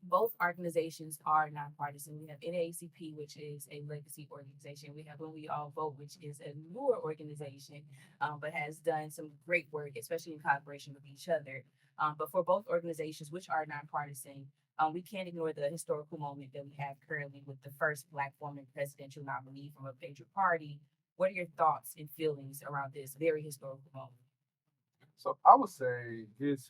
Both organizations are nonpartisan. We have NAACP, which is a legacy organization. We have When We All Vote, which is a newer organization, but has done some great work, especially in collaboration with each other. But for both organizations, which are nonpartisan, we can't ignore the historical moment that we have currently with the first Black woman presidential nominee from a major party. What are your thoughts and feelings around this very historical moment? So I would say it's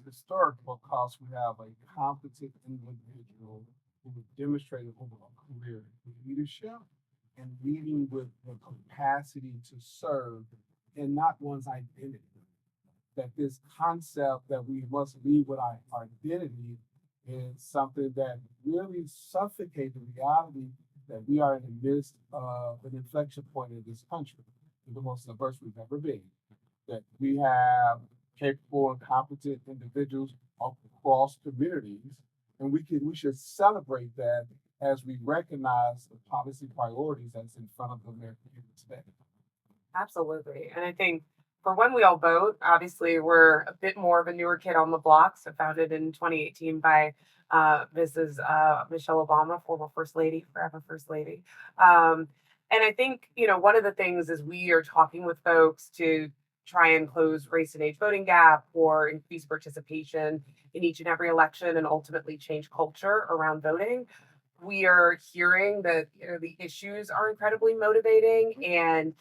historic because we have a competent individual who has demonstrated over a career leadership and leading with the capacity to serve and not one's identity. That this concept that we must lead with our identity is something that really suffocates the reality that we are in the midst of an inflection point in this country, the most diverse we've ever been. That we have capable and competent individuals across communities, and we should celebrate that as we recognize the policy priorities that's in front of the American people today. Absolutely. And I think for When We All Vote, obviously we're a bit more of a newer kid on the block. So founded in 2018 by Mrs. Michelle Obama, former First Lady, forever First Lady. And I think, one of the things is we are talking with folks to try and close race and age voting gap or increase participation in each and every election and ultimately change culture around voting. We are hearing that the issues are incredibly motivating, and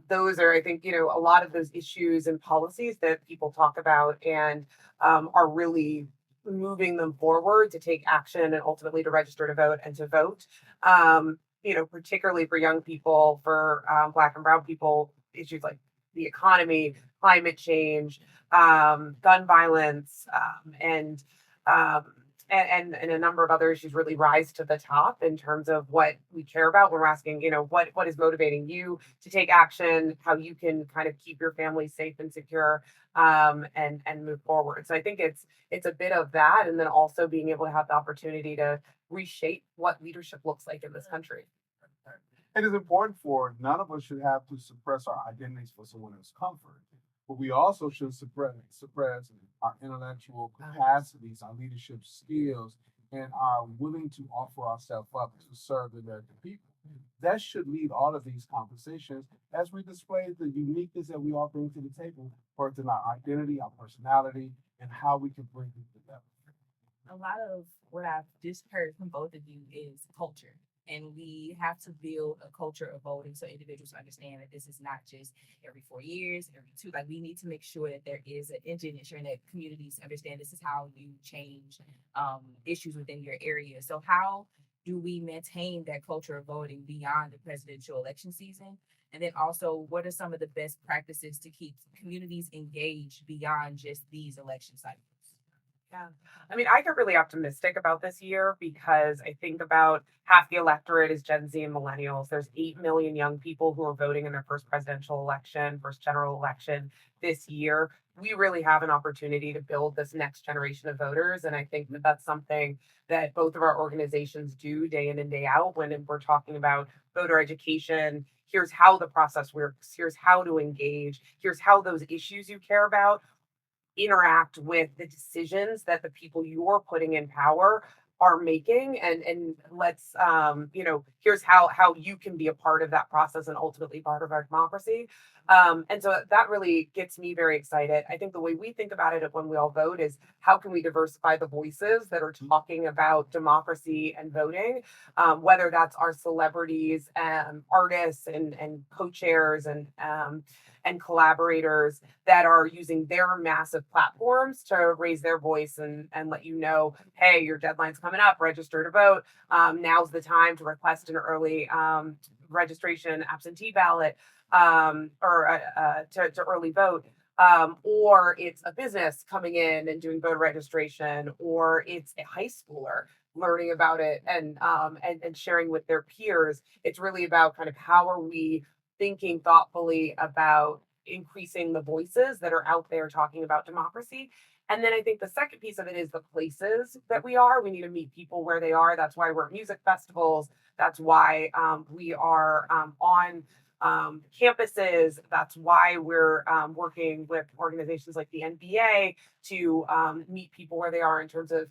those are, I think, a lot of those issues and policies that people talk about and are really moving them forward to take action and ultimately to register to vote and to vote. Particularly for young people, for Black and Brown people, issues like the economy, climate change, gun violence, um, and a number of other issues really rise to the top in terms of what we care about when we're asking, what is motivating you to take action, how you can kind of keep your family safe and secure, and move forward. So I think it's a bit of that, and then also being able to have the opportunity to reshape what leadership looks like in this country. It is important for none of us should have to suppress our identities for someone else's comfort, but we also should suppress our intellectual capacities, our leadership skills, and are willing to offer ourselves up to serve the American people. That should lead all of these conversations as we display the uniqueness that we all bring to the table, both in our identity, our personality, and how we can bring people together. A lot of what I've just heard from both of you is culture. And we have to build a culture of voting so individuals understand that this is not just every 4 years, every two. Like, we need to make sure that there is an engine ensuring that communities understand this is how you change issues within your area. So, how do we maintain that culture of voting beyond the presidential election season? And then also, what are some of the best practices to keep communities engaged beyond just these election cycles? Yeah. I mean, I get really optimistic about this year because I think about half the electorate is Gen Z and millennials. There's 8 million young people who are voting in their first presidential election, first general election this year. We really have an opportunity to build this next generation of voters. And I think that that's something that both of our organizations do day in and day out when we're talking about voter education. Here's how the process works. Here's how to engage. Here's how those issues you care about interact with the decisions that the people you're putting in power are making, and let's here's how you can be a part of that process and ultimately part of our democracy. And so that really gets me very excited. I think the way we think about it at When We All Vote is how can we diversify the voices that are talking about democracy and voting, whether that's our celebrities, artists, and co-chairs, and collaborators that are using their massive platforms to raise their voice and let you know, hey, your deadline's coming up, register to vote. Now's the time to request an early registration absentee ballot, or to early vote. Or it's a business coming in and doing voter registration, or it's a high schooler learning about it and sharing with their peers. It's really about kind of how are we thinking thoughtfully about increasing the voices that are out there talking about democracy. And then I think the second piece of it is the places that we are. We need to meet people where they are. That's why we're at music festivals. That's why we are on campuses. That's why we're working with organizations like the NBA to meet people where they are in terms of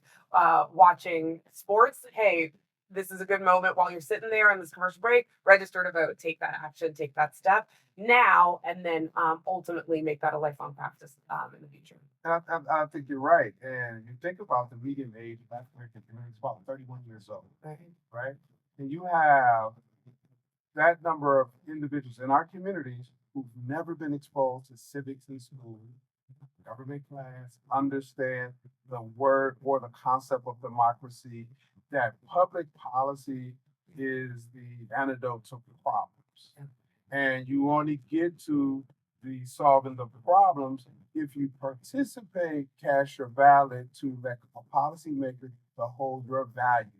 watching sports. Hey, this is a good moment while you're sitting there on this commercial break, register to vote, take that action, take that step now, and then ultimately make that a lifelong practice in the future. I think you're right. And you think about the median age of African American community is about 31 years old, Right. right? And you have that number of individuals in our communities who've never been exposed to civics in school, government class, understand the word or the concept of democracy, that public policy is the antidote to problems. And you only get to the solving the problems if you participate, cast your ballot to let a policymaker to hold your values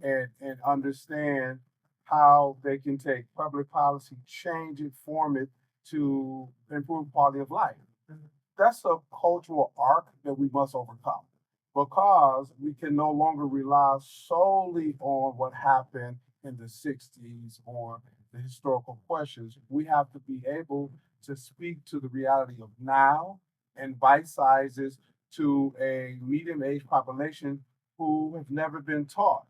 and understand how they can take public policy, change it, form it to improve quality of life. That's a cultural arc that we must overcome because we can no longer rely solely on what happened in the 60s or the historical questions. We have to be able to speak to the reality of now and bite sizes to a medium age population who have never been taught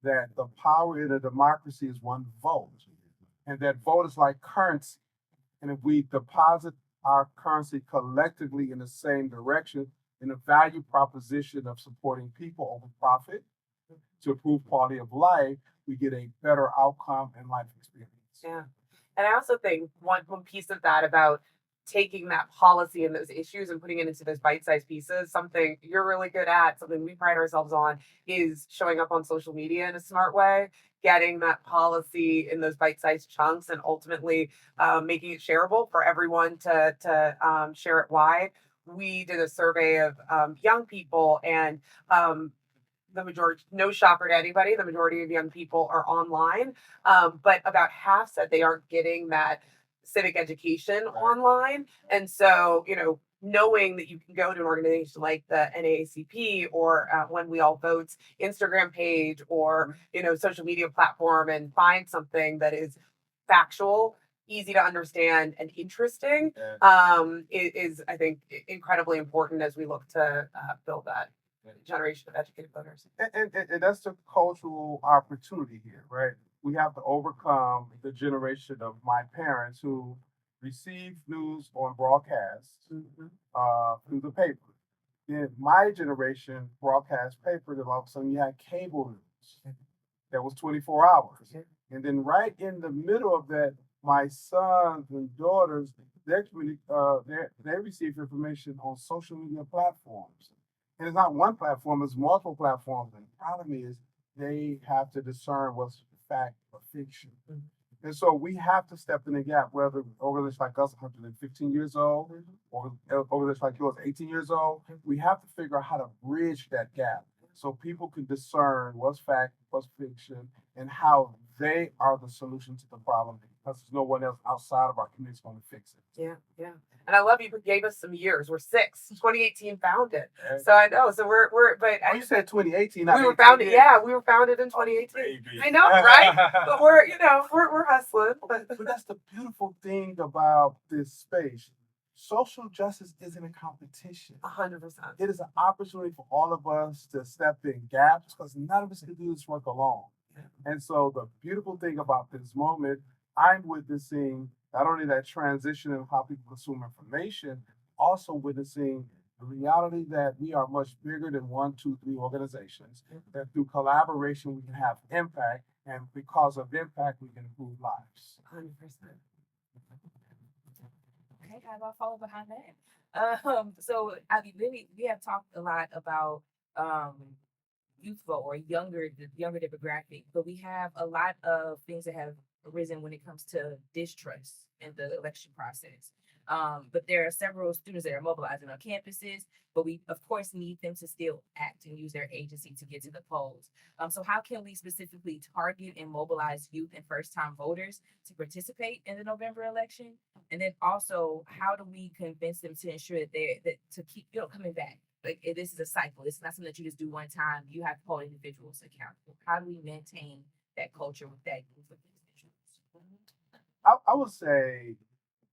that the power in a democracy is one vote, and that vote is like currency. And if we deposit our currency collectively in the same direction, in a value proposition of supporting people over profit to improve quality of life, we get a better outcome and life experience. Yeah. And I also think one piece of that about taking that policy and those issues and putting it into those bite-sized pieces, something you're really good at, something we pride ourselves on, is showing up on social media in a smart way, getting that policy in those bite-sized chunks, and ultimately making it shareable for everyone to share it wide. We did a survey of young people, and the majority, no shocker to anybody, the majority of young people are online, but about half said they aren't getting that civic education online. And so, knowing that you can go to an organization like the NAACP or When We All Vote's Instagram page or, social media platform and find something that is factual, easy to understand, and interesting, is, I think, incredibly important as we look to build that generation of educated voters. And that's the cultural opportunity here, right? We have to overcome the generation of my parents who received news on broadcasts through the paper. Then my generation broadcast paper, then all of a sudden you had cable news that was 24 hours. And then right in the middle of that, my sons and daughters, they receive information on social media platforms. And it's not one platform, it's multiple platforms. And the problem is they have to discern what's fact or fiction. And so we have to step in the gap, whether organizations like us, 115 years old, or organizations like yours, 18 years old. We have to figure out how to bridge that gap so people can discern what's fact, what's fiction, and how they are the solution to the problem, because there's no one else outside of our community going to fix it. Yeah. And I love you gave us some years. We're 2018 founded. So I know. So but you said 2018. We were founded. Yeah, we were founded in 2018. I know, right? But we're hustling. But that's the beautiful thing about this space. Social justice isn't a competition. 100%. It is an opportunity for all of us to step in gaps because none of us can do this work alone. And so the beautiful thing about this moment, I'm witnessing not only that transition in how people consume information, also witnessing the reality that we are much bigger than 1, 2, 3 organizations, that through collaboration we can have impact, and because of impact we can improve lives. 100%. Okay, guys, I'll follow behind that. So we have talked a lot about youth vote or the younger demographic, but we have a lot of things that have arisen when it comes to distrust in the election process. But there are several students that are mobilizing on campuses, but we of course need them to still act and use their agency to get to the polls. So how can we specifically target and mobilize youth and first-time voters to participate in the November election? And then also, how do we convince them to ensure that to keep coming back? Like, this is a cycle. It's not something that you just do one time. You have to hold individuals accountable. How do we maintain that culture with that group of individuals? I would say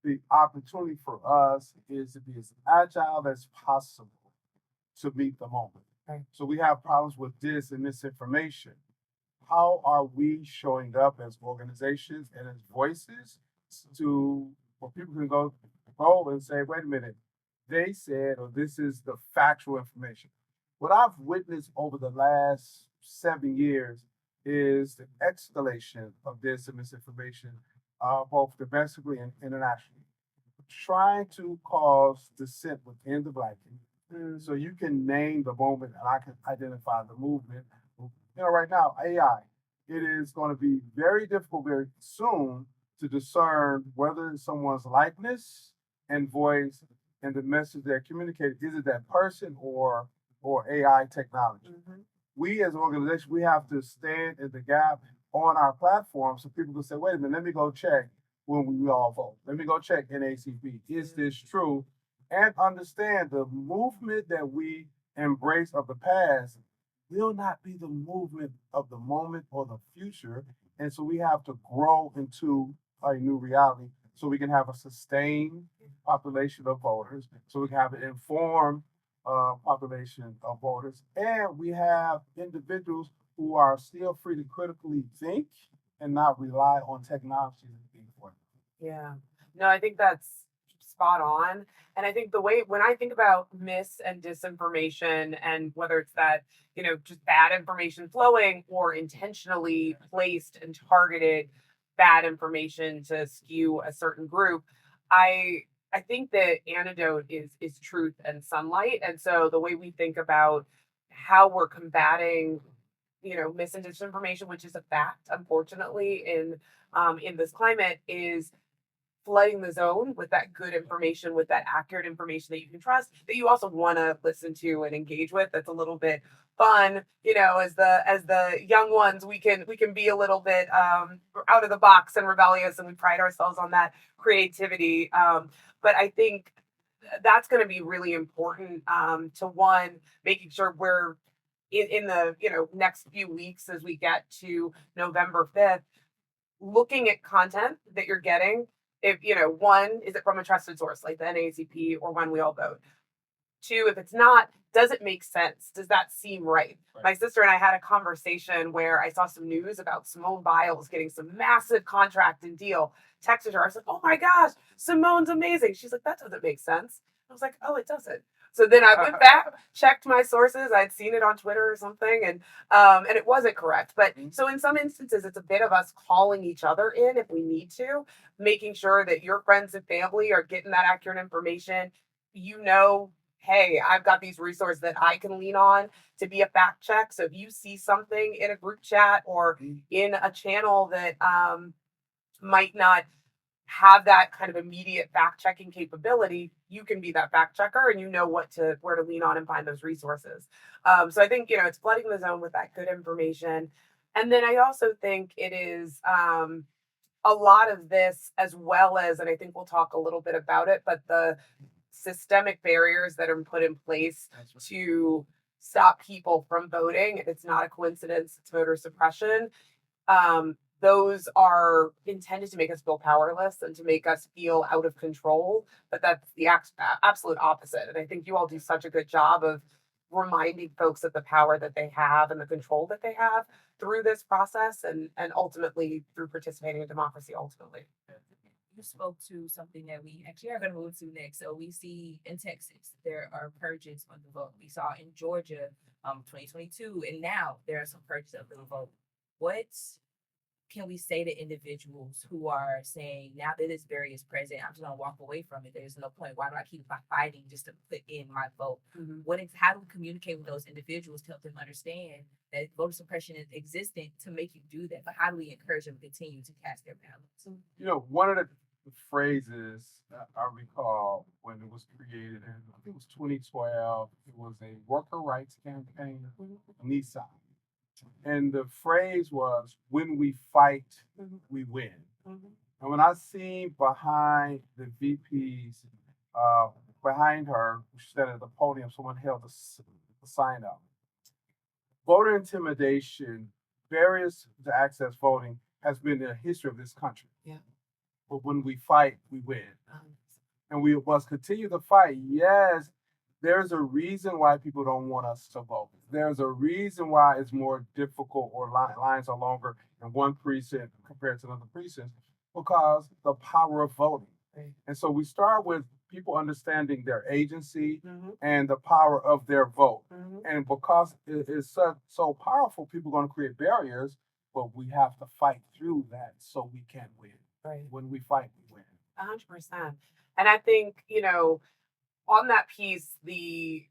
the opportunity for us is to be as agile as possible to meet the moment. Right. So we have problems with this and misinformation. How are we showing up as organizations and as voices to where people can go and say, wait a minute, they said, or this is the factual information. What I've witnessed over the last 7 years is the escalation of this and misinformation, both domestically and internationally, trying to cause dissent within the Black community. So you can name the moment and I can identify the movement. Right now, AI, it is going to be very difficult very soon to discern whether someone's likeness and voice and the message they're communicating, is it that person or AI technology? We as an organization, we have to stand in the gap on our platform so people can say, wait a minute, let me go check when we all vote. Let me go check NACP. Is this true? And understand the movement that we embrace of the past will not be the movement of the moment or the future. And so we have to grow into a new reality so we can have a sustained population of voters, so we can have an informed population of voters. And we have individuals who are still free to critically think and not rely on technology to think for them. Yeah. No, I think that's spot on. And I think the way when I think about mis and disinformation and whether it's that, just bad information flowing or intentionally placed and targeted bad information to skew a certain group, I I think the antidote is truth and sunlight. And so the way we think about how we're combating mis and disinformation, which is a fact, unfortunately, in this climate, is flooding the zone with that good information, with that accurate information that you can trust, that you also want to listen to and engage with. That's a little bit fun, as the young ones, we can be a little bit out of the box and rebellious, and we pride ourselves on that creativity. But I think that's going to be really important, to one, making sure we're in the next few weeks as we get to November 5th, looking at content that you're getting. If one, is it from a trusted source like the NAACP or When We All Vote? Two, if it's not, does it make sense? Does that seem right? My sister and I had a conversation where I saw some news about Simone Biles getting some massive contract and deal. Texted her. I said, "Oh my gosh, Simone's amazing." She's like, "That doesn't make sense." I was like, "Oh, it doesn't." So then I went back, checked my sources. I'd seen it on Twitter or something, and it wasn't correct. But so in some instances, it's a bit of us calling each other in if we need to, making sure that your friends and family are getting that accurate information. Hey, I've got these resources that I can lean on to be a fact check. So if you see something in a group chat or in a channel that might not have that kind of immediate fact checking capability, you can be that fact checker and where to lean on and find those resources. So I think it's flooding the zone with that good information. And then I also think it is a lot of this, as well as, and I think we'll talk a little bit about it, but the systemic barriers that are put in place to stop people from voting. It's not a coincidence. It's voter suppression. Those are intended to make us feel powerless and to make us feel out of control. But that's the absolute opposite. And I think you all do such a good job of reminding folks of the power that they have and the control that they have through this process, and ultimately through participating in democracy ultimately. You spoke to something that we actually are going to move to next. So we see in Texas, there are purges on the vote. We saw in Georgia, 2022, and now there are some purges of the vote. What can we say to individuals who are saying, now that this barrier is present, I'm just going to walk away from it? There's no point. Why do I keep fighting just to put in my vote? How do we communicate with those individuals to help them understand that voter suppression is existent to make you do that? But how do we encourage them to continue to cast their ballots? One of the phrases I recall when it was created, and I think it was 2012, it was a worker rights campaign, Nissan. And the phrase was, when we fight, we win. And when I see behind the VPs, behind her, she stood at the podium, someone held a sign up. Voter intimidation, barriers to access voting has been the history of this country. Yeah. but when we fight, we win. And we must continue to fight. Yes, there's a reason why people don't want us to vote. There's a reason why it's more difficult or lines are longer in one precinct compared to another precinct because the power of voting. Right. And so we start with people understanding their agency Mm-hmm. and the power of their vote. Mm-hmm. And because it is so powerful, people are going to create barriers, but we have to fight through that so we can win. Right. When we fight, we win. 100%. And I think, on that piece, the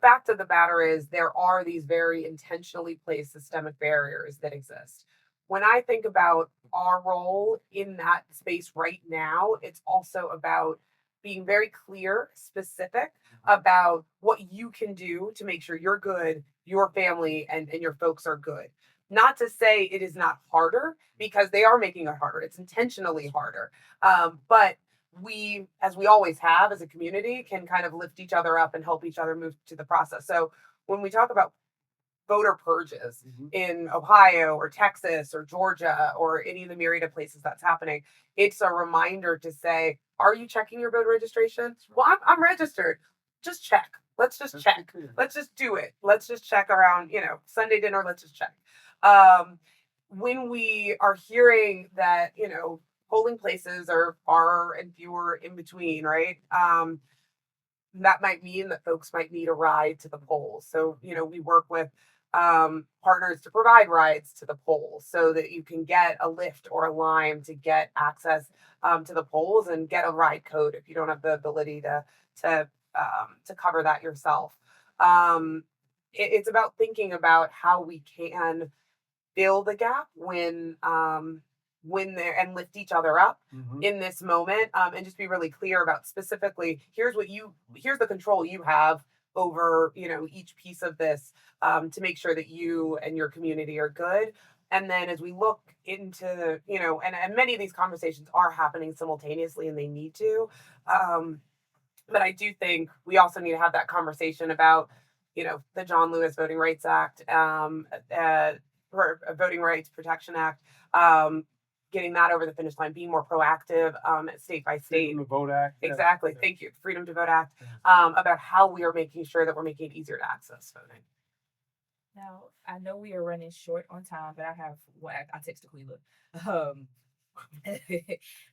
fact of the matter is there are these very intentionally placed systemic barriers that exist. When I think about our role in that space right now, it's also about being very clear, specific about what you can do to make sure you're good, your family and your folks are good. Not to say it is not harder, because they are making it harder. It's intentionally harder. But we, as we always have as a community, can kind of lift each other up and help each other move to the process. So when we talk about voter purges in Ohio or Texas or Georgia or any of the myriad of places that's happening, it's a reminder to say, are you checking your voter registration? Well, I'm registered. Just check. Let's just check. Let's just do it. Let's just check around, Sunday dinner. Let's just check. When we are hearing that, polling places are far and fewer in between, right? That might mean that folks might need a ride to the polls. So, we work with partners to provide rides to the polls so that you can get a Lyft or a Lime to get access to the polls and get a ride code if you don't have the ability to cover that yourself. It's about thinking about how we can fill the gap when there and lift each other up in this moment, and just be really clear about specifically here's the control you have over each piece of this, to make sure that you and your community are good. And then as we look into and many of these conversations are happening simultaneously and they need to, but I do think we also need to have that conversation about the John Lewis Voting Rights Act, Voting Rights Protection Act, getting that over the finish line, being more proactive, state by state. Freedom to Vote Act. Exactly. Yeah. Thank you. Freedom to Vote Act, about how we are making sure that we're making it easier to access voting. Now, I know we are running short on time, but I have one. I texted Aquila.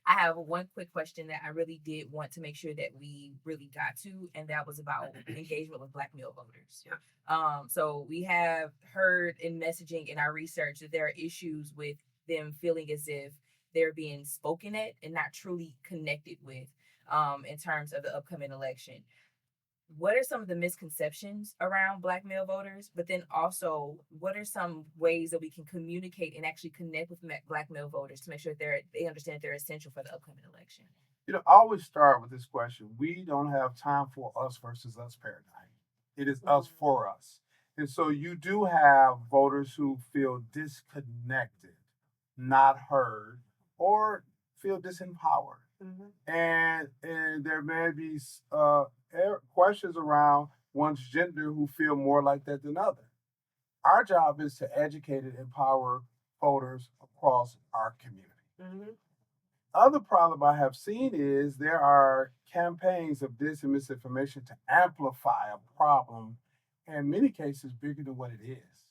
I have one quick question that I really did want to make sure that we really got to, and that was about engagement with Black male voters. Yeah. So we have heard in messaging in our research that there are issues with them feeling as if they're being spoken at and not truly connected with, in terms of the upcoming election. What are some of the misconceptions around Black male voters? But then also, what are some ways that we can communicate and actually connect with Black male voters to make sure that they understand they're essential for the upcoming election? I always start with this question. We don't have time for us versus us paradigm. It is us for us. And so you do have voters who feel disconnected, not heard, or feel disempowered. And there may be questions around one's gender who feel more like that than others. Our job is to educate and empower voters across our community. Other problem I have seen is there are campaigns of dis and misinformation to amplify a problem, in many cases bigger than what it is.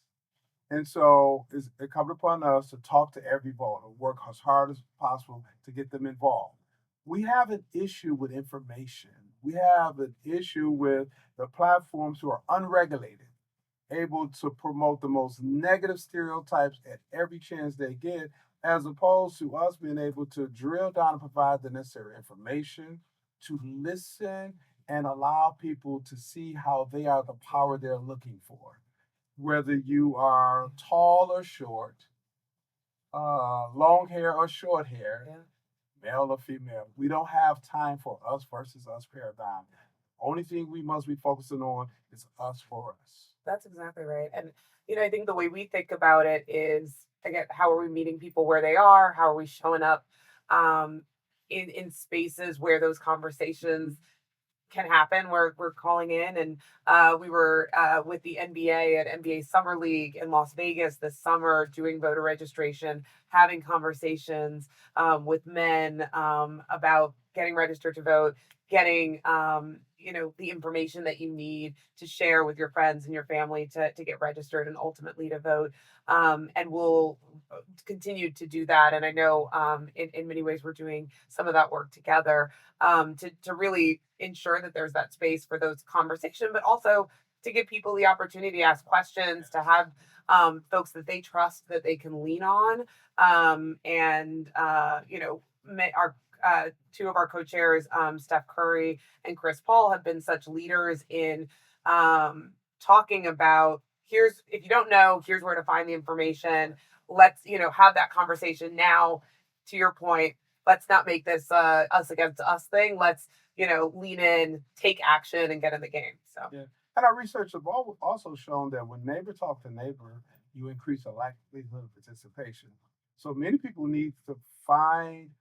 And so it's incumbent upon us to talk to every voter, work as hard as possible to get them involved. We have an issue with information. We have an issue with the platforms who are unregulated, able to promote the most negative stereotypes at every chance they get, as opposed to us being able to drill down and provide the necessary information, to listen and allow people to see how they are the power they're looking for. Whether you are tall or short, long hair or short hair, male or female, we don't have time for us versus us paradigm. Only thing we must be focusing on is us for us. That's exactly right. And, I think the way we think about it is, again, how are we meeting people where they are? How are we showing up in spaces where those conversations can happen. We're calling in, and we were with the NBA at NBA Summer League in Las Vegas this summer, doing voter registration, having conversations with men about getting registered to vote, getting the information that you need to share with your friends and your family to get registered and ultimately to vote. And we'll continue to do that. And I know in many ways we're doing some of that work together to really ensure that there's that space for those conversations, but also to give people the opportunity to ask questions, to have folks that they trust that they can lean on. Our two of our co-chairs, Steph Curry and Chris Paul, have been such leaders in talking about, if you don't know, here's where to find the information. Let's, have that conversation now. To your point, let's not make this us against us thing. Let's, lean in, take action, and get in the game. So Yeah. And our research have also shown that when neighbor talk to neighbor, you increase the likelihood of participation. So many people need to find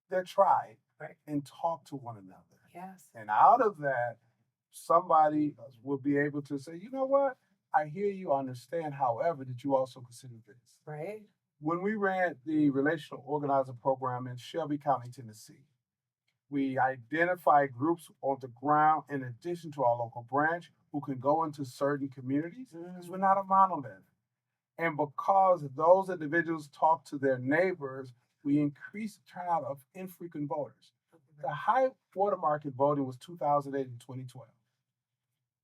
their tribe, right. and talk to one another. Yes. And out of that, somebody will be able to say, you know what? I hear you, understand. However, did you also consider this? Right. When we ran the Relational Organizer Program in Shelby County, Tennessee, we identify groups on the ground in addition to our local branch who can go into certain communities because we're not a monolith. And because those individuals talk to their neighbors, we increase the turnout of infrequent voters. The high watermark in voting was 2008 and 2012.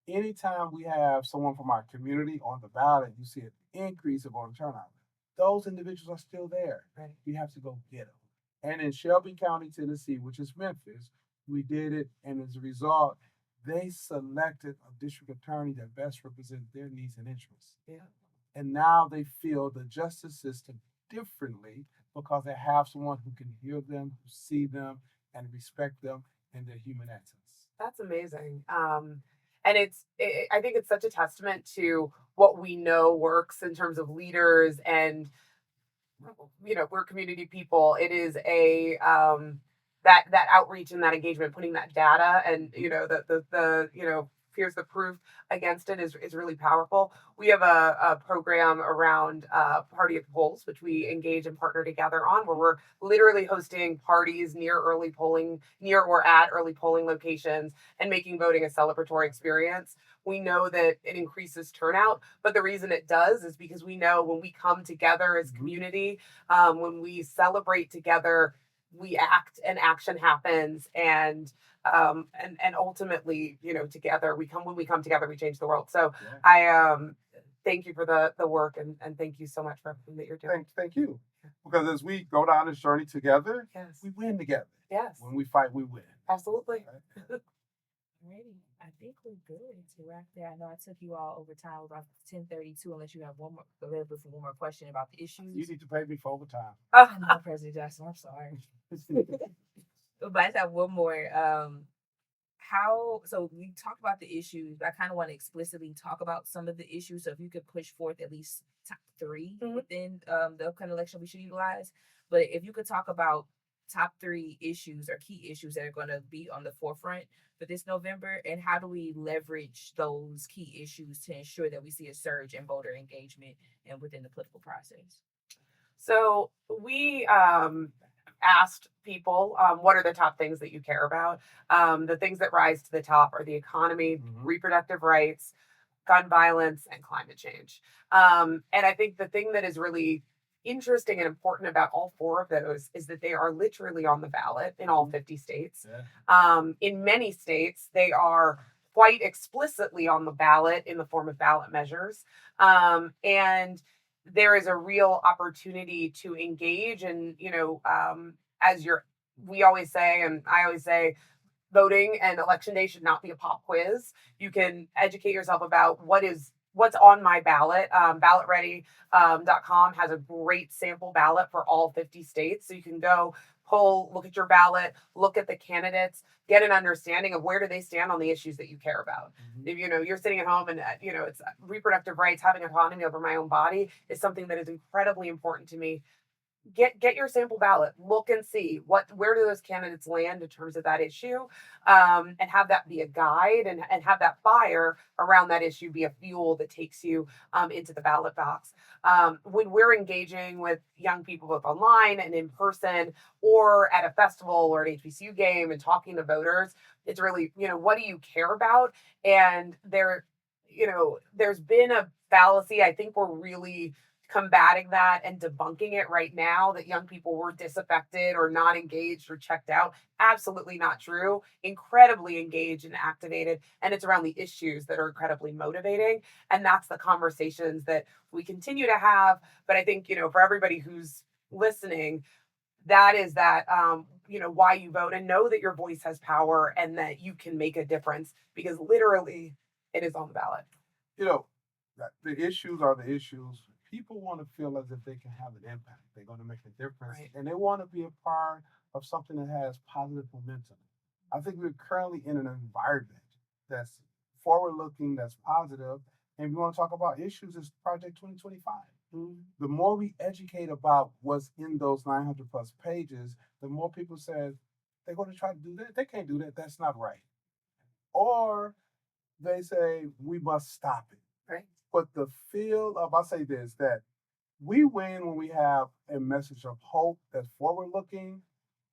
Anytime we have someone from our community on the ballot, you see an increase in voter turnout. Those individuals are still there. Right. We have to go get them. And in Shelby County, Tennessee, which is Memphis, we did it, and as a result, they selected a district attorney that best represented their needs and interests. Yeah. And now they feel the justice system differently because they have someone who can hear them, who see them, and respect them in their human essence. That's amazing. And I think it's such a testament to what we know works in terms of leaders, and we're community people. It is a that outreach and that engagement, putting that data and the here's the proof against it is really powerful. We have a program around Party at the Polls, which we engage and partner together on, where we're literally hosting parties near or at early polling locations and making voting a celebratory experience. We know that it increases turnout, but the reason it does is because we know when we come together as community, when we celebrate together, we act and action happens, and ultimately, together when we come together, we change the world. So yeah. I thank you for the work, and thank you so much for everything that you're doing. Thank you. Because as we go down this journey together, yes, we win together. Yes. When we fight, we win. Absolutely. Right? Alrighty, I think we're good to wrap there. I know I took you all over time, about 10:32, unless you have one more available for one more question about the issues. You need to pay me for overtime. Oh no, President Jackson, I'm sorry. But I just have one more. So we talked about the issues, but I kind of want to explicitly talk about some of the issues. So if you could push forth at least top 3 within the upcoming election we should utilize. But if you could talk about top 3 issues or key issues that are going to be on the forefront for this November, and how do we leverage those key issues to ensure that we see a surge in voter engagement and within the political process? So we asked people, what are the top things that you care about? The things that rise to the top are the economy, reproductive rights, gun violence, and climate change. And I think the thing that is really interesting and important about all 4 of those is that they are literally on the ballot in all 50 states. Yeah. In many states, they are quite explicitly on the ballot in the form of ballot measures. And there is a real opportunity to engage, and we always say, and I always say, voting and election day should not be a pop quiz. You can educate yourself about what's on my ballot. Ballotready.com has a great sample ballot for all 50 states. So you can go look at your ballot, look at the candidates, get an understanding of where do they stand on the issues that you care about. If you're sitting at home and it's reproductive rights, having autonomy over my own body is something that is incredibly important to me. get your sample ballot, look and see where do those candidates land in terms of that issue, and have that be a guide, and have that fire around that issue be a fuel that takes you into the ballot box. When we're engaging with young people both online and in person, or at a festival or an HBCU game and talking to voters, it's really, what do you care about? And there's been a fallacy. I think we're really combating that and debunking it right now, that young people were disaffected or not engaged or checked out. Absolutely not true. Incredibly engaged and activated. And it's around the issues that are incredibly motivating. And that's the conversations that we continue to have. But I think, for everybody who's listening, that is that, why you vote, and know that your voice has power and that you can make a difference, because literally it is on the ballot. The issues are the issues. People want to feel as if they can have an impact. They're going to make a difference, Right. and they want to be a part of something that has positive momentum. I think we're currently in an environment that's forward-looking, that's positive, and we want to talk about issues. Is Project 2025. Mm-hmm. The more we educate about what's in those 900 plus pages, the more people say they're going to try to do that. They can't do that. That's not right. Or they say we must stop it. Right. But the feel of, I'll say this, that we win when we have a message of hope that's forward looking.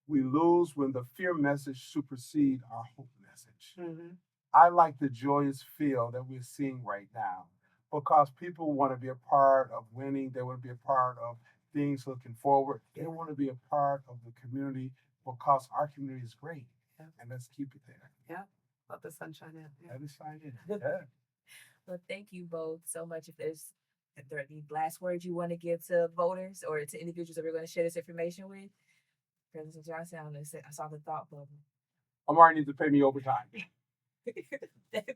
We lose when the fear message supersedes our hope message. Mm-hmm. I like the joyous feel that we're seeing right now, because people want to be a part of winning. They want to be a part of things looking forward. They want to be a part of the community, because our community is great. Yeah. And let's keep it there. Yeah. Let the sunshine in. Yeah. Let it shine in. Yeah. Well, thank you both so much. If there are any last words you want to give to voters or to individuals that we're going to share this information with, President Johnson, I saw the thought bubble. Amari needs to pay me overtime.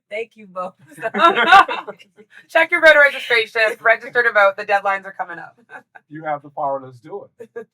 Thank you both. Check your voter registration, register to vote. The deadlines are coming up. You have the power. Let's do it.